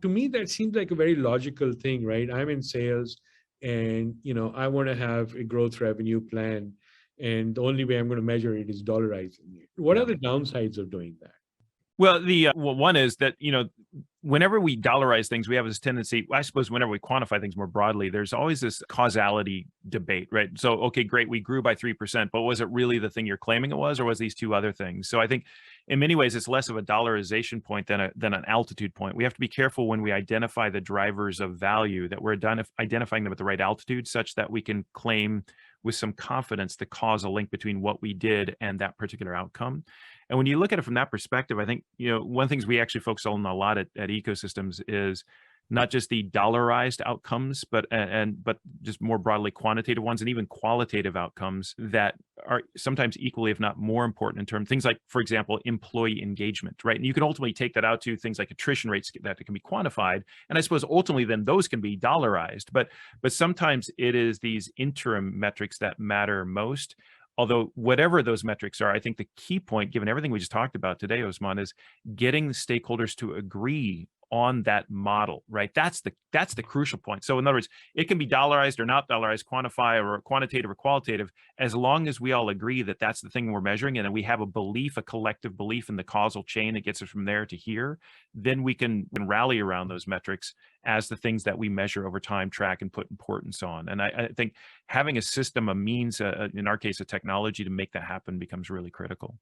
To me, that seems like a very logical thing, right? I'm in sales, and I want to have a growth revenue plan, and the only way I'm going to measure it is dollarizing it. What are Yeah. the downsides of doing that? Well, one is that, whenever we dollarize things, we have this tendency, I suppose, whenever we quantify things more broadly, there's always this causality debate, right? So, okay, great, we grew by 3%, but was it really the thing you're claiming it was, or was these two other things? So I think in many ways, it's less of a dollarization point than an altitude point. We have to be careful when we identify the drivers of value that we're identifying them at the right altitude, such that we can claim with some confidence the causal link between what we did and that particular outcome. And when you look at it from that perspective, I think, one of the things we actually focus on a lot at ecosystems is not just the dollarized outcomes, but just more broadly quantitative ones and even qualitative outcomes that are sometimes equally, if not more important in terms things like, for example, employee engagement, right? And you can ultimately take that out to things like attrition rates that can be quantified. And I suppose ultimately then those can be dollarized, but sometimes it is these interim metrics that matter most. Although whatever those metrics are, I think the key point, given everything we just talked about today, Osman, is getting the stakeholders to agree on that model, right? That's the crucial point. So in other words, it can be dollarized or not dollarized, quantify or quantitative or qualitative, as long as we all agree that that's the thing we're measuring, and then we have a belief, a collective belief in the causal chain that gets us from there to here, then we can rally around those metrics as the things that we measure over time, track, and put importance on. And I think having a system, a means, in our case, a technology to make that happen becomes really critical.